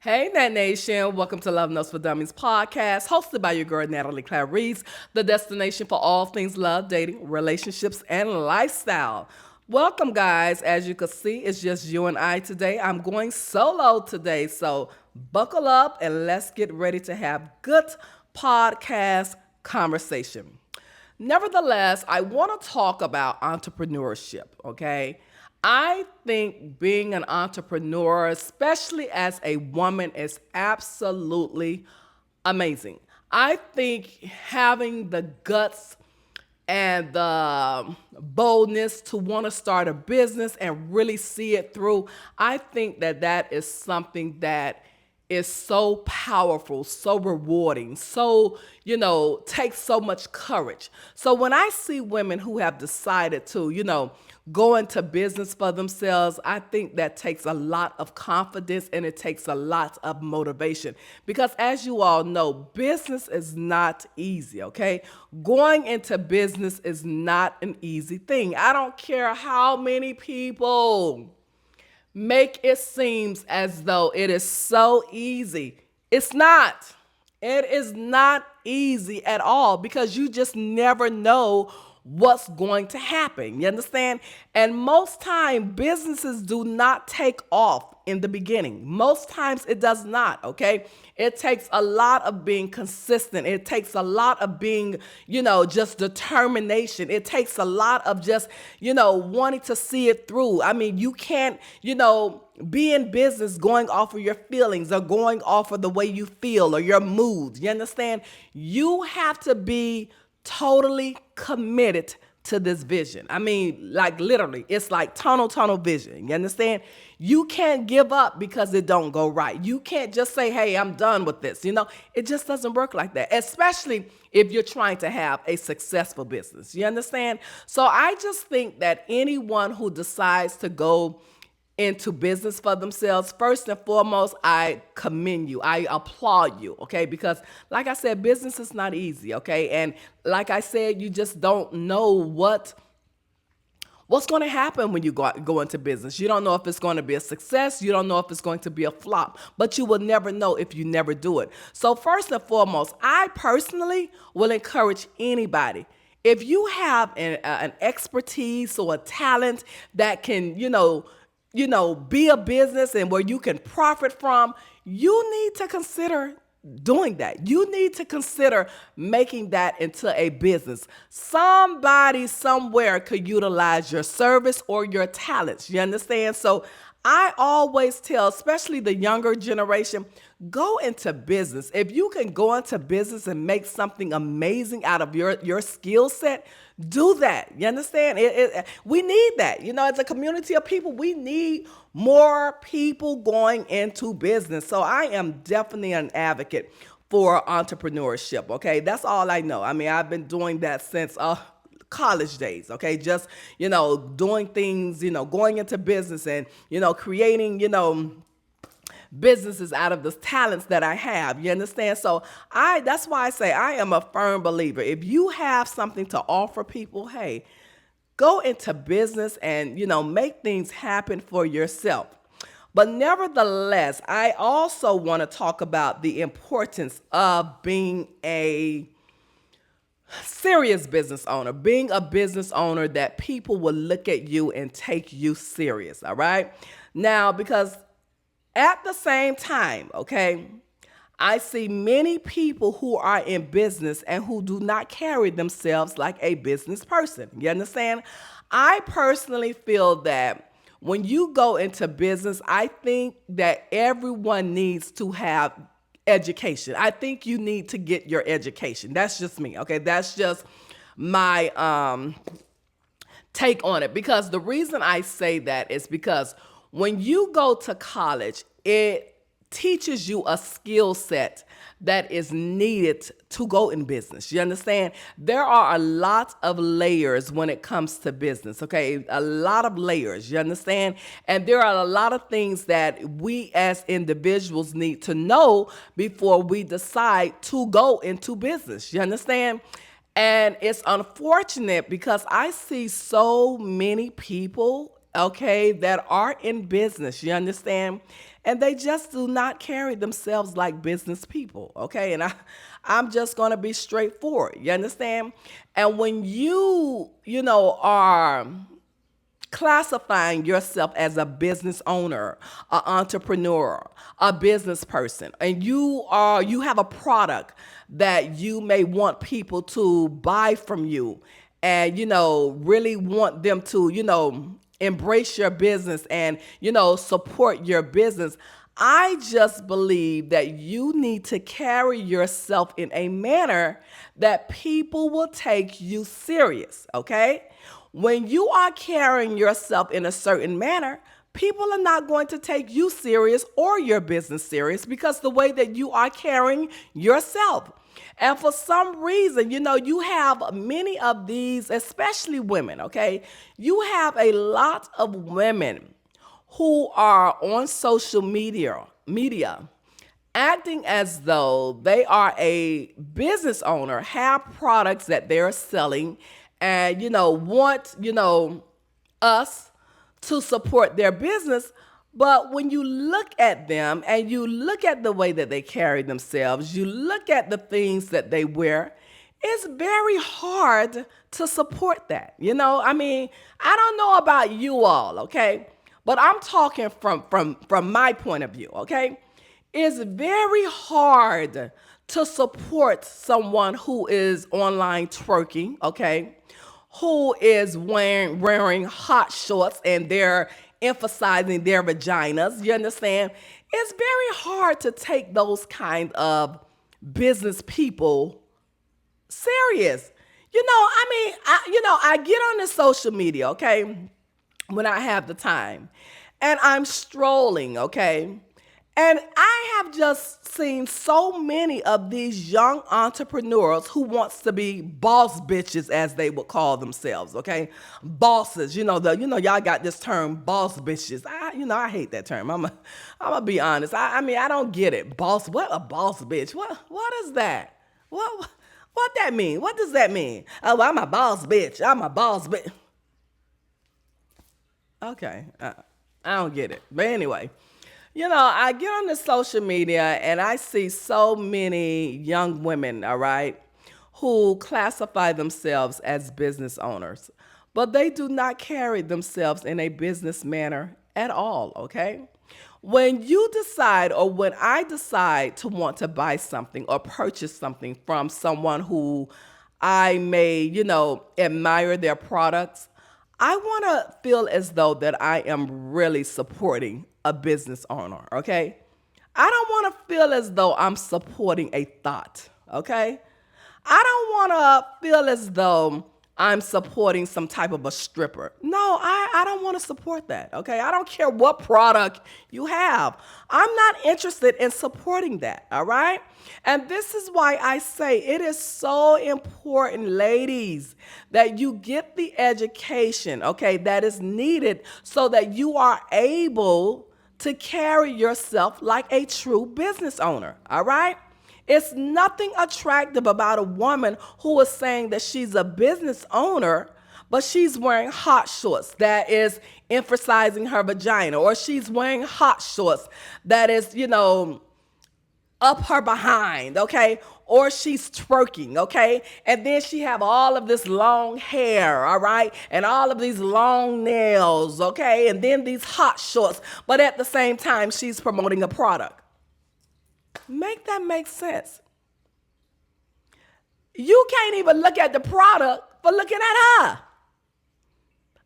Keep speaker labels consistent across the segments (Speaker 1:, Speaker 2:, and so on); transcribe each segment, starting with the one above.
Speaker 1: Hey, Nat Nation. Welcome to Love Notes for Dummies podcast, hosted by your girl, Natalie Clarice, the destination for all things love, dating, relationships, and lifestyle. Welcome, guys. As you can see, it's just you and I today. I'm going solo today, so buckle up and let's get ready to have good podcast conversation. Nevertheless, I want to talk about entrepreneurship, okay? I think being an entrepreneur, especially as a woman, is absolutely amazing. I think having the guts and the boldness to want to start a business and really see it through, I think that that is something that is so powerful, so rewarding, so, takes so much courage. So when I see women who have decided to, go into business for themselves, I think that takes a lot of confidence and it takes a lot of motivation. Because as you all know, business is not easy, okay? Going into business is not an easy thing. I don't care how many people make it seem as though it is so easy. It's not. It is not easy at all because you just never know what's going to happen. You understand? And most time businesses do not take off in the beginning. Most times it does not, okay? It takes a lot of being consistent. It takes a lot of being, just determination. It takes a lot of just, wanting to see it through. I mean, you can't, be in business going off of your feelings or going off of the way you feel or your moods. You understand? You have to be totally committed to this vision. I mean, like literally, it's like tunnel vision. You understand? You can't give up because it don't go right. You can't just say, hey, I'm done with this. It just doesn't work like that, especially if you're trying to have a successful business. You understand? So I just think that anyone who decides to go into business for themselves, first and foremost, I commend you. I applaud you, okay? Because like I said, business is not easy, okay? And like I said, you just don't know what's going to happen when you go into business. You don't know if it's going to be a success. You don't know if it's going to be a flop, but you will never know if you never do it. So first and foremost, I personally will encourage anybody. If you have an expertise or a talent that can, be a business and where you can profit from, you need to consider doing that. You need to consider making that into a business. Somebody somewhere could utilize your service or your talents. You understand? So I always tell, especially the younger generation, go into business. If you can go into business and make something amazing out of your skill set, do that. You understand? We need that. As a community of people, we need more people going into business. So I am definitely an advocate for entrepreneurship. Okay, that's all I know. I mean, I've been doing that since college days, okay? Just, doing things, going into business and, creating, businesses out of the talents that I have. You understand? So that's why I say I am a firm believer. If you have something to offer people, hey, go into business and, make things happen for yourself. But nevertheless, I also want to talk about the importance of being a serious business owner, being a business owner that people will look at you and take you serious, all right? Now, because at the same time, okay, I see many people who are in business and who do not carry themselves like a business person. You understand? I personally feel that when you go into business, I think that everyone needs to have education. I think you need to get your education. That's just me, okay? That's just my take on it. Because the reason I say that is because when you go to college, it teaches you a skill set that is needed to go in business. You understand? There are a lot of layers when it comes to business, okay? A lot of layers, you understand? And there are a lot of things that we as individuals need to know before we decide to go into business. You understand? And it's unfortunate because I see so many people, okay, that are in business, you understand? and they just do not carry themselves like business people, okay? And I'm just going to be straightforward. You understand? And when are classifying yourself as a business owner, an entrepreneur, a business person, and you have a product that you may want people to buy from you, and really want them to embrace your business and support your business. I just believe that you need to carry yourself in a manner that people will take you serious, okay? When you are carrying yourself in a certain manner, people are not going to take you serious or your business serious because the way that you are carrying yourself. And for some reason, you have many of these, especially women, okay? You have a lot of women who are on social media acting as though they are a business owner, have products that they're selling, and want us to support their business. But when you look at them and you look at the way that they carry themselves, you look at the things that they wear, it's very hard to support that. I don't know about you all, okay? But I'm talking from my point of view, okay? It's very hard to support someone who is online twerking, okay? Who is wearing hot shorts and they're emphasizing their vaginas. You understand? It's very hard to take those kind of business people serious. I get on the social media, okay, when I have the time, and I'm strolling, okay? And I have just seen so many of these young entrepreneurs who wants to be boss bitches, as they would call themselves, okay? Bosses, y'all got this term, boss bitches. I hate that term. I'm gonna be honest. I don't get it. Boss, what a boss bitch? What is that? What that mean? What does that mean? Oh, I'm a boss bitch. I'm a boss bitch. Okay, I don't get it. But anyway. I get on the social media and I see so many young women, all right, who classify themselves as business owners, but they do not carry themselves in a business manner at all, okay? When you decide, or when I decide to want to buy something or purchase something from someone who I may, admire their products, I want to feel as though that I am really supporting a business owner, okay? I don't want to feel as though I'm supporting a thought, okay? I don't want to feel as though I'm supporting some type of a stripper. No, I don't want to support that, okay? I don't care what product you have. I'm not interested in supporting that, all right? And this is why I say it is so important, ladies, that you get the education, okay, that is needed so that you are able to carry yourself like a true business owner, all right? It's nothing attractive about a woman who is saying that she's a business owner, but she's wearing hot shorts that is emphasizing her vagina, or she's wearing hot shorts that is, up her behind, okay? Or she's twerking, okay? And then she have all of this long hair, all right? And all of these long nails, okay? And then these hot shorts, but at the same time, she's promoting a product. Make that make sense. You can't even look at the product for looking at her.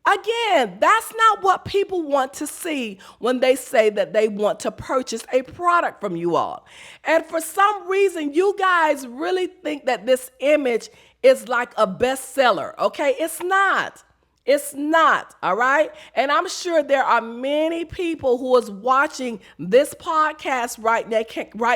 Speaker 1: Again, that's not what people want to see when they say that they want to purchase a product from you all. And for some reason, you guys really think that this image is like a bestseller, okay? It's not. It's not, all right? And I'm sure there are many people who is watching this podcast right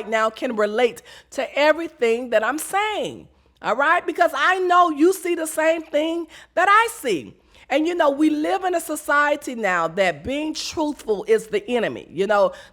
Speaker 1: now can relate to everything that I'm saying, all right? Because I know you see the same thing that I see. And, we live in a society now that being truthful is the enemy.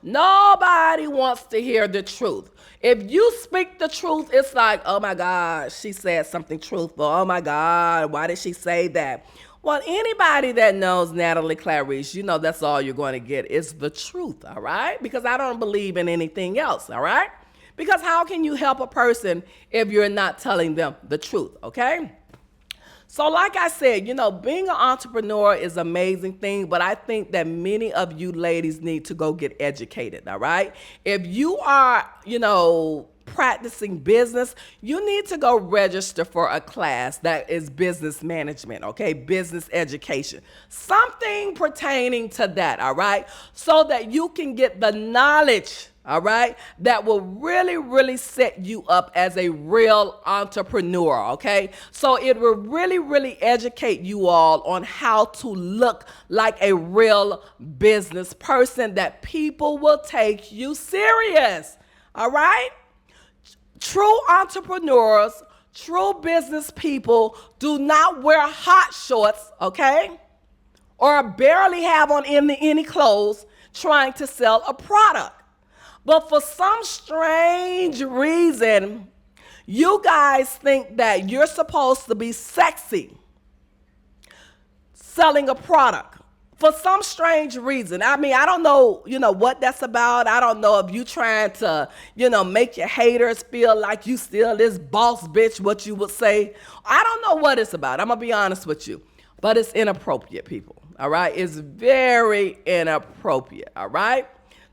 Speaker 1: Nobody wants to hear the truth. If you speak the truth, it's like, oh my God, she said something truthful. Oh my God, why did she say that? Well, anybody that knows Natalie Clarice, you know that's all you're going to get is the truth, all right? Because I don't believe in anything else, all right? Because how can you help a person if you're not telling them the truth, okay? So like I said, being an entrepreneur is an amazing thing, but I think that many of you ladies need to go get educated, all right? If you are, practicing business, you need to go register for a class that is business management, okay? Business education, something pertaining to that, all right? So that you can get the knowledge, all right, that will really, really set you up as a real entrepreneur, okay? So it will really, really educate you all on how to look like a real business person that people will take you serious, all right? True entrepreneurs, true business people do not wear hot shorts, okay? Or barely have on any clothes trying to sell a product. But for some strange reason, you guys think that you're supposed to be sexy selling a product. For some strange reason. I mean, I don't know, what that's about. I don't know if you trying to, make your haters feel like you still this boss bitch, what you would say. I don't know what it's about. I'm going to be honest with you. But it's inappropriate, people. All right? It's very inappropriate. All right?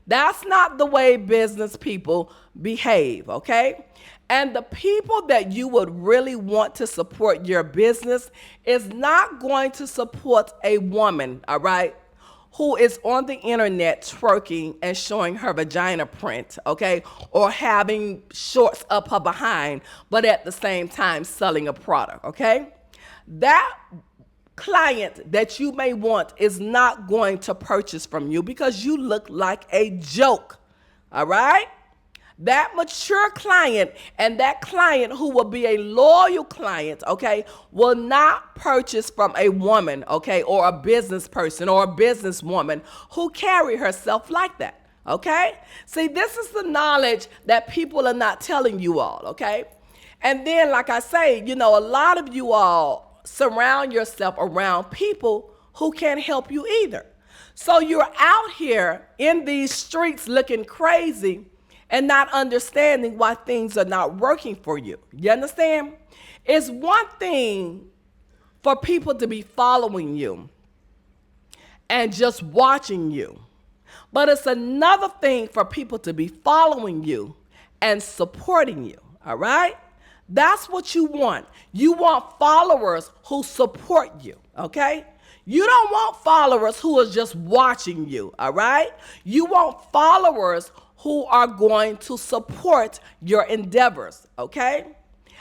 Speaker 1: That's not the way business people behave, okay? And the people that you would really want to support your business is not going to support a woman, all right, who is on the internet twerking and showing her vagina print, okay, or having shorts up her behind, but at the same time selling a product, okay? That client that you may want is not going to purchase from you because you look like a joke, all right? That mature client and that client who will be a loyal client, okay, will not purchase from a woman, okay, or a business person or a businesswoman who carry herself like that, okay? See, this is the knowledge that people are not telling you all, okay? And then, like I say, a lot of you all surround yourself around people who can't help you either. So you're out here in these streets looking crazy and not understanding why things are not working for you. You understand? It's one thing for people to be following you and just watching you. But it's another thing for people to be following you and supporting you, all right? That's what you want. You want followers who support you, okay? You don't want followers who are just watching you, all right? You want followers who are going to support your endeavors, okay?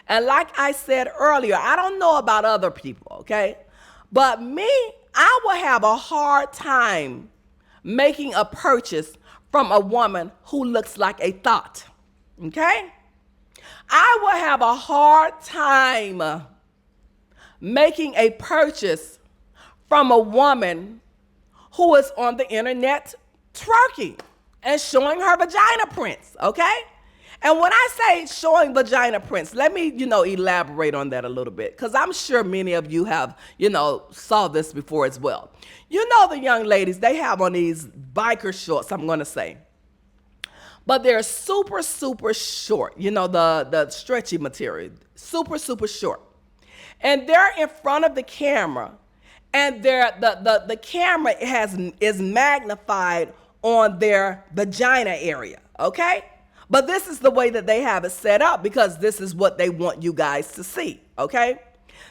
Speaker 1: And like I said earlier, I don't know about other people, okay? But me, I would have a hard time making a purchase from a woman who looks like a thought, okay? I would have a hard time making a purchase from a woman who is on the internet twerking and showing her vagina prints, okay? And when I say showing vagina prints, let me, elaborate on that a little bit, because I'm sure many of you have, saw this before as well. The young ladies, they have on these biker shorts, I'm going to say. But they're super, super short, the stretchy material, super, super short. And they're in front of the camera, and the camera is magnified on their vagina area, okay? But this is the way that they have it set up because this is what they want you guys to see, okay?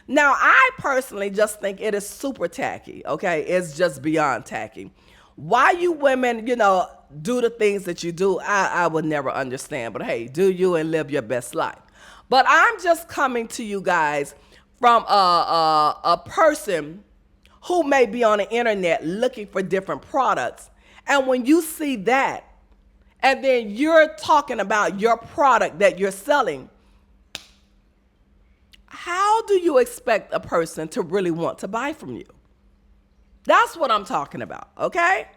Speaker 1: Now, I personally just think it is super tacky, okay? It's just beyond tacky. Why you women, do the things that you do, I would never understand. But hey, do you and live your best life. But I'm just coming to you guys from a person who may be on the internet looking for different products. And when you see that, and then you're talking about your product that you're selling, how do you expect a person to really want to buy from you? That's what I'm talking about, okay?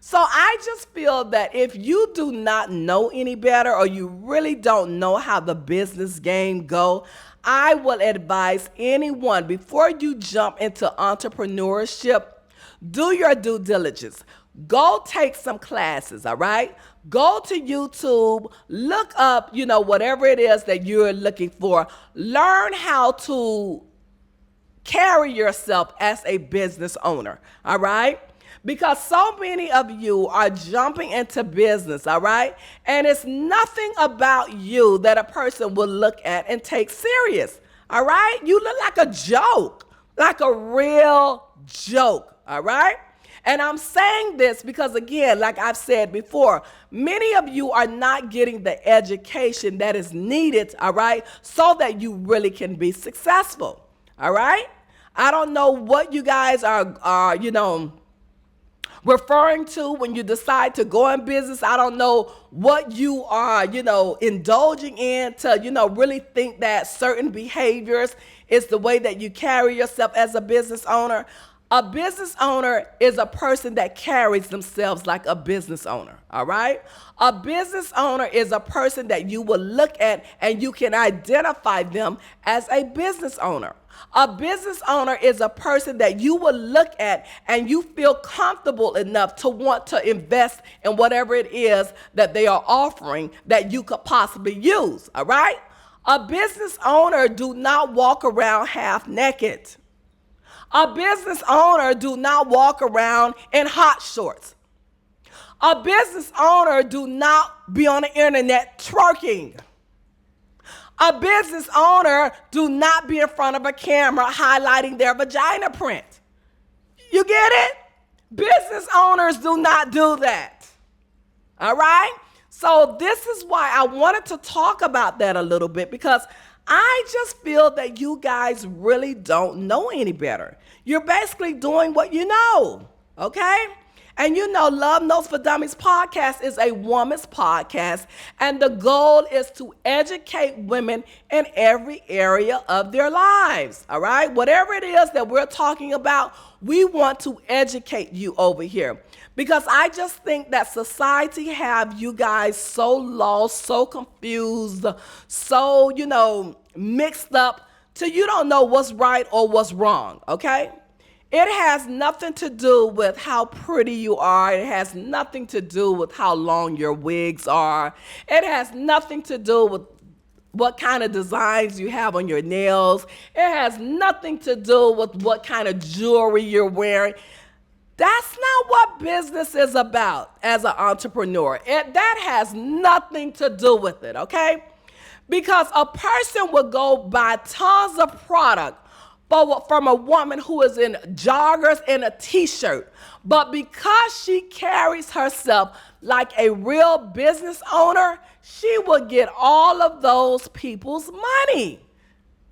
Speaker 1: So I just feel that if you do not know any better or you really don't know how the business game go, I will advise anyone before you jump into entrepreneurship, do your due diligence. Go take some classes, all right? Go to YouTube, look up, whatever it is that you're looking for. Learn how to carry yourself as a business owner, all right? Because so many of you are jumping into business, all right? And it's nothing about you that a person will look at and take serious, all right? You look like a joke, like a real joke, all right? And I'm saying this because, again, like I've said before, many of you are not getting the education that is needed, all right, so that you really can be successful, all right? I don't know what you guys are referring to when you decide to go in business. I don't know what you are, indulging in to, really think that certain behaviors is the way that you carry yourself as a business owner. A business owner is a person that carries themselves like a business owner, all right? A business owner is a person that you will look at and you can identify them as a business owner. A business owner is a person that you will look at and you feel comfortable enough to want to invest in whatever it is that they are offering that you could possibly use, all right? A business owner do not walk around half naked. A business owner do not walk around in hot shorts. A business owner do not be on the internet twerking. A business owner do not be in front of a camera highlighting their vagina print. You get it? Business owners do not do that. All right? So this is why I wanted to talk about that a little bit, because I just feel that you guys really don't know any better. You're basically doing what you know, okay? And Love Notes for Dummies podcast is a woman's podcast, and the goal is to educate women in every area of their lives, all right? Whatever it is that we're talking about, we want to educate you over here. Because I just think that society have you guys so lost, so confused, so, mixed up till you don't know what's right or what's wrong, okay? It has nothing to do with how pretty you are. It has nothing to do with how long your wigs are. It has nothing to do with what kind of designs you have on your nails. It has nothing to do with what kind of jewelry you're wearing. That's not what business is about as an entrepreneur. That has nothing to do with it, okay? Because a person would go buy tons of product from a woman who is in joggers and a t-shirt. But because she carries herself like a real business owner, she will get all of those people's money.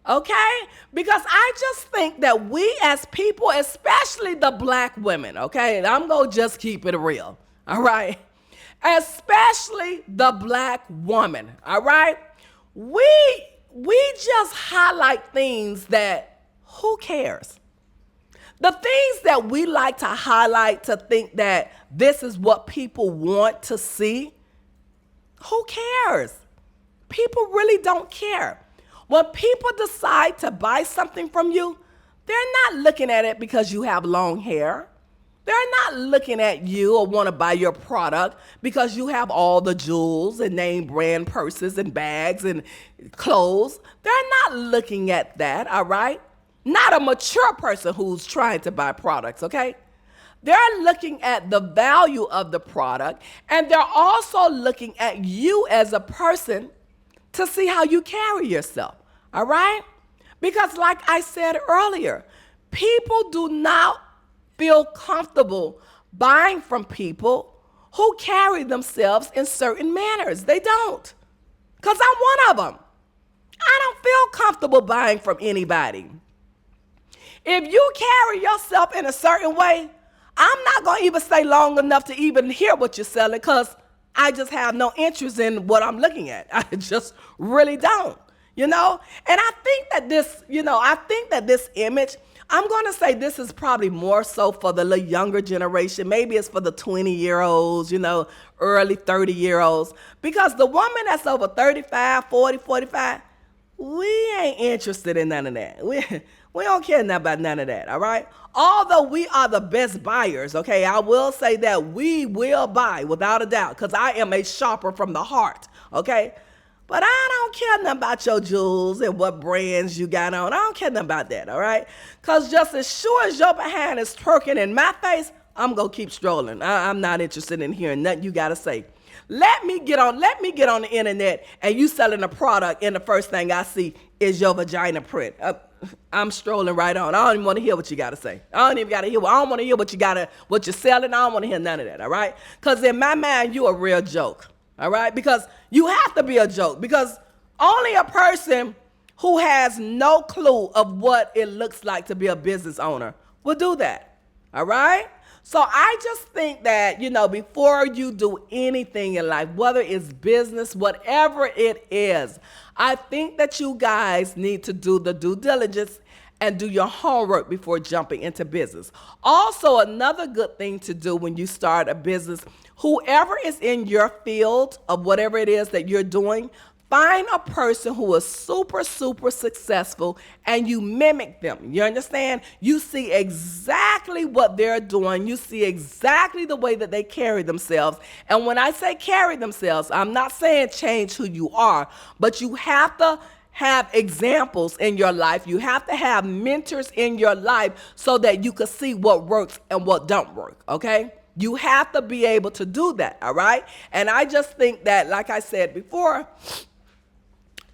Speaker 1: Okay? Because I just think that we as people, especially the black women, okay, and I'm going to just keep it real, all right? Especially the black woman, all right? We just highlight things that, who cares? The things that we like to highlight to think that this is what people want to see, who cares? People really don't care. When people decide to buy something from you, they're not looking at it because you have long hair. They're not looking at you or want to buy your product because you have all the jewels and name brand purses and bags and clothes. They're not looking at that, all right? Not a mature person who's trying to buy products, okay? They're looking at the value of the product, and they're also looking at you as a person to see how you carry yourself, all right? Because like I said earlier, people do not feel comfortable buying from people who carry themselves in certain manners. They don't. Because I'm one of them. I don't feel comfortable buying from anybody. If you carry yourself in a certain way, I'm not going to even stay long enough to even hear what you're selling because I just have no interest in what I'm looking at. I just really don't, And I think that this image, I'm going to say this is probably more so for the little younger generation. Maybe it's for the 20-year-olds, early 30-year-olds. Because the woman that's over 35, 40, 45, we ain't interested in none of that. We don't care nothing about none of that, all right? Although we are the best buyers, okay, I will say that we will buy without a doubt because I am a shopper from the heart, okay? But I don't care nothing about your jewels and what brands you got on. I don't care nothing about that, all right? Because just as sure as your behind is twerking in my face, I'm going to keep strolling. I'm not interested in hearing nothing you got to say. Let me get on the internet and you selling a product and the first thing I see is your vagina print. I'm strolling right on. I don't even want to hear what you got to say. I don't want to hear what you're selling. I don't want to hear none of that, all right? Because in my mind, you a real joke, all right? Because you have to be a joke because only a person who has no clue of what it looks like to be a business owner will do that, all right? So I just think that, before you do anything in life, whether it's business, whatever it is, I think that you guys need to do the due diligence and do your homework before jumping into business. Also, another good thing to do when you start a business, whoever is in your field of whatever it is that you're doing, find a person who is super, super successful and you mimic them. You understand? You see exactly what they're doing. You see exactly the way that they carry themselves. And when I say carry themselves, I'm not saying change who you are, but you have to have examples in your life. You have to have mentors in your life so that you can see what works and what don't work, okay? You have to be able to do that, all right? And I just think that, like I said before,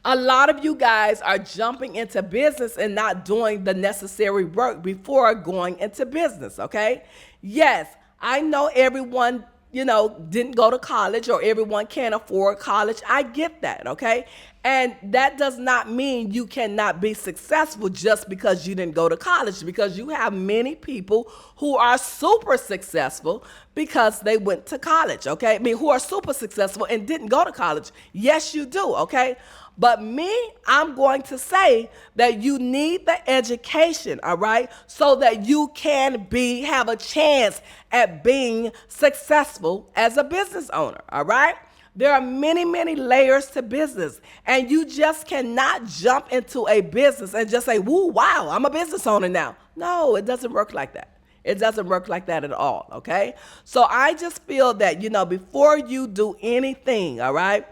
Speaker 1: a lot of you guys are jumping into business and not doing the necessary work before going into business, okay? Yes, I know everyone, didn't go to college or everyone can't afford college. I get that, okay? And that does not mean you cannot be successful just because you didn't go to college, because you have many people who are super successful because they went to college, okay? I mean, who are super successful and didn't go to college. Yes, you do, okay? But me, I'm going to say that you need the education, all right, so that you can have a chance at being successful as a business owner, all right? There are many, many layers to business, and you just cannot jump into a business and just say, woo, wow, I'm a business owner now. No, it doesn't work like that. It doesn't work like that at all, okay? So I just feel that, before you do anything, all right,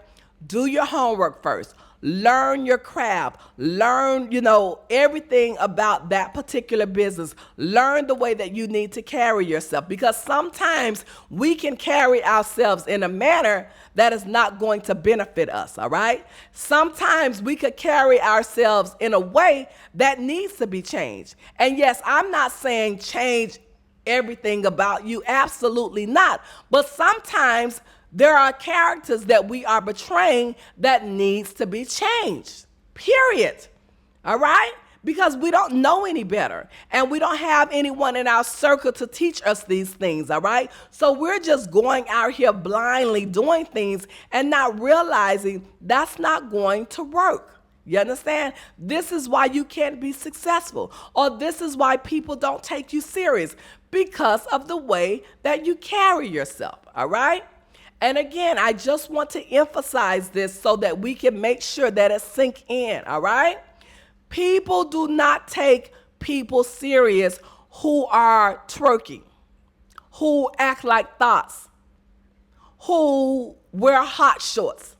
Speaker 1: do your homework first. Learn your craft, learn, everything about that particular business. Learn the way that you need to carry yourself, because sometimes we can carry ourselves in a manner that is not going to benefit us, all right? Sometimes we could carry ourselves in a way that needs to be changed. And yes, I'm not saying change everything about you, absolutely not. But sometimes there are characters that we are portraying that needs to be changed, period, all right? Because we don't know any better, and we don't have anyone in our circle to teach us these things, all right? So we're just going out here blindly doing things and not realizing that's not going to work. You understand? This is why you can't be successful, or this is why people don't take you serious, because of the way that you carry yourself, all right? And again, I just want to emphasize this so that we can make sure that it sink in, all right? People do not take people serious who are twerking, who act like thoughts, who wear hot shorts,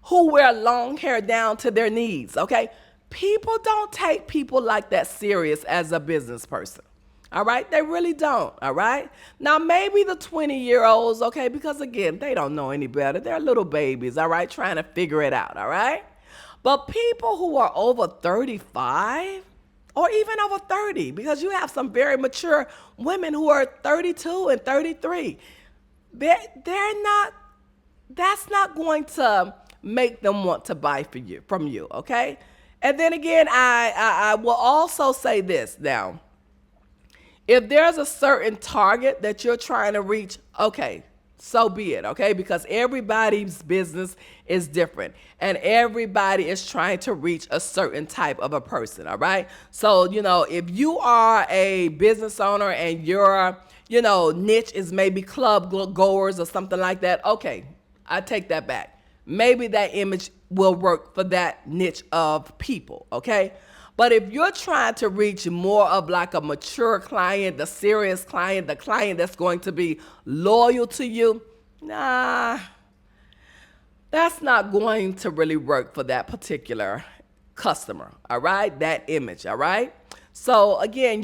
Speaker 1: who wear long hair down to their knees, okay? People don't take people like that serious as a business person. All right? They really don't. All right? Now, maybe the 20-year-olds, okay, because again, they don't know any better. They're little babies, all right, trying to figure it out, all right? But people who are over 35 or even over 30, because you have some very mature women who are 32 and 33, they're not, that's not going to make them want to buy from you, okay? And then again, I will also say this now. If there's a certain target that you're trying to reach, okay, so be it, okay? Because everybody's business is different and everybody is trying to reach a certain type of a person, all right? So, if you are a business owner and your, niche is maybe club goers or something like that, okay, I take that back. Maybe that image will work for that niche of people, okay? But if you're trying to reach more of like a mature client, the serious client, the client that's going to be loyal to you, nah, that's not going to really work for that particular customer, all right? That image, all right? So again,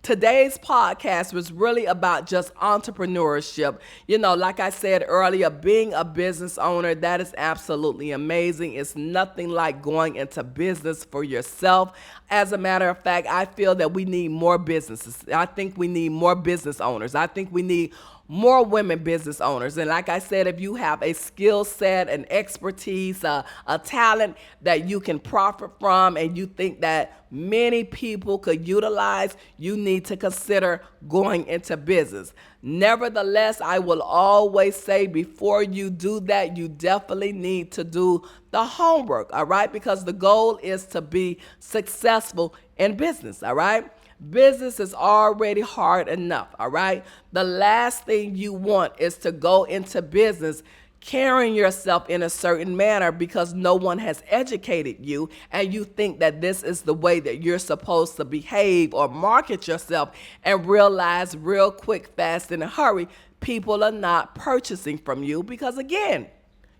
Speaker 1: today's podcast was really about just entrepreneurship. Like I said earlier, being a business owner, that is absolutely amazing. It's nothing like going into business for yourself. As a matter of fact, I feel that we need more businesses. I think we need more business owners. I think we need more women business owners. And like I said, if you have a skill set, an expertise, a talent that you can profit from, and you think that many people could utilize, you need to consider going into business. Nevertheless, I will always say before you do that, you definitely need to do the homework, all right? Because the goal is to be successful in business, all right? Business is already hard enough, all right? The last thing you want is to go into business carrying yourself in a certain manner because no one has educated you, and you think that this is the way that you're supposed to behave or market yourself, and realize real quick, fast, in a hurry, people are not purchasing from you because, again,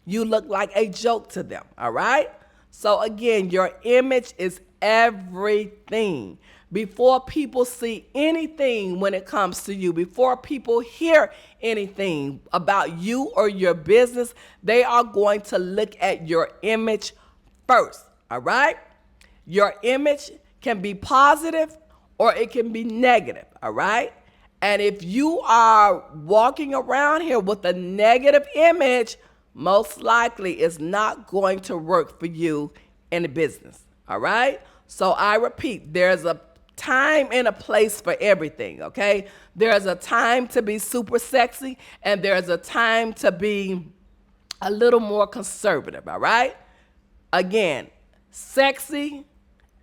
Speaker 1: you look like a joke to them, all right? So again, your image is everything. Before people see anything when it comes to you, before people hear anything about you or your business, they are going to look at your image first, all right? Your image can be positive or it can be negative, all right? And if you are walking around here with a negative image, most likely it's not going to work for you in the business, all right? So I repeat, there's a time and a place for everything, okay? There's a time to be super sexy, and there's a time to be a little more conservative, all right? Again, sexy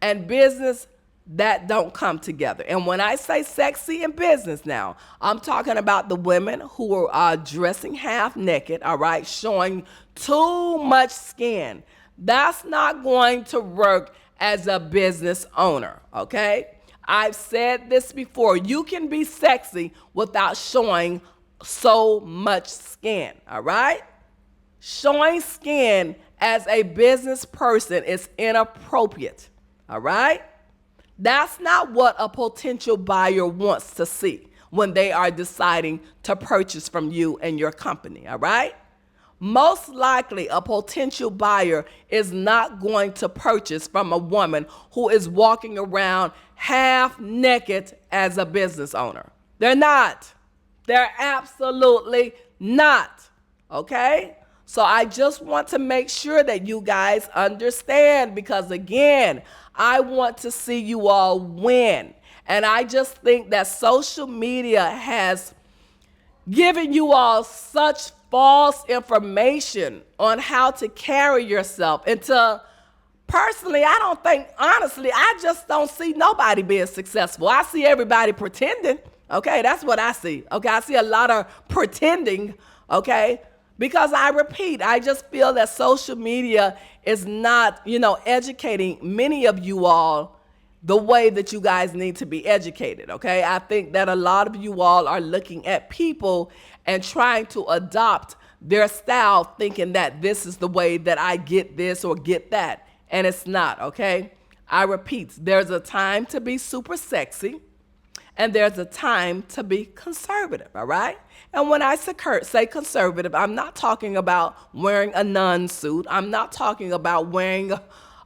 Speaker 1: and business, that don't come together. And when I say sexy and business now, I'm talking about the women who are dressing half naked, all right, showing too much skin. That's not going to work as a business owner, okay? I've said this before. You can be sexy without showing so much skin, all right? Showing skin as a business person is inappropriate, all right? That's not what a potential buyer wants to see when they are deciding to purchase from you and your company, all right? Most likely, a potential buyer is not going to purchase from a woman who is walking around half naked as a business owner. They're not. They're absolutely not. Okay? So I just want to make sure that you guys understand, because again, I want to see you all win. And I just think that social media has given you all such false information on how to carry yourself. And personally, I don't think, honestly, I just don't see nobody being successful. I see everybody pretending. Okay, that's what I see. Okay, I see a lot of pretending. Okay, because I repeat, I just feel that social media is not, educating many of you all the way that you guys need to be educated, okay? I think that a lot of you all are looking at people and trying to adopt their style, thinking that this is the way that I get this or get that, and it's not, okay? I repeat, there's a time to be super sexy, and there's a time to be conservative, all right? And when I say conservative, I'm not talking about wearing a nun suit. I'm not talking about wearing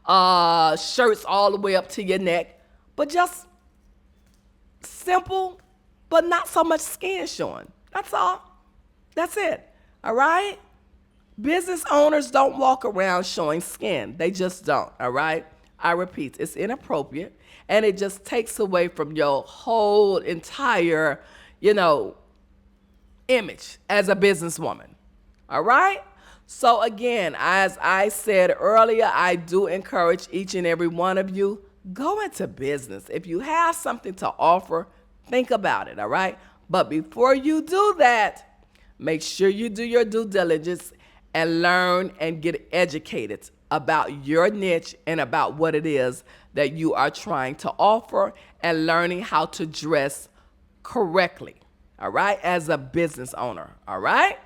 Speaker 1: shirts all the way up to your neck, but just simple, but not so much skin showing. That's all. That's it. All right? Business owners don't walk around showing skin. They just don't. All right? I repeat, it's inappropriate, and it just takes away from your whole entire, image as a businesswoman. All right? So again, as I said earlier, I do encourage each and every one of you, go into business. If you have something to offer, think about it, all right? But before you do that, make sure you do your due diligence and learn and get educated about your niche and about what it is that you are trying to offer, and learning how to dress correctly, all right, as a business owner, all right?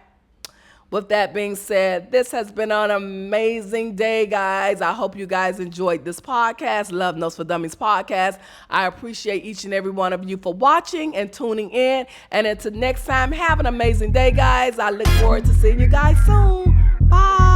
Speaker 1: With that being said, this has been an amazing day, guys. I hope you guys enjoyed this podcast, Love Notes for Dummies podcast. I appreciate each and every one of you for watching and tuning in. And until next time, have an amazing day, guys. I look forward to seeing you guys soon. Bye.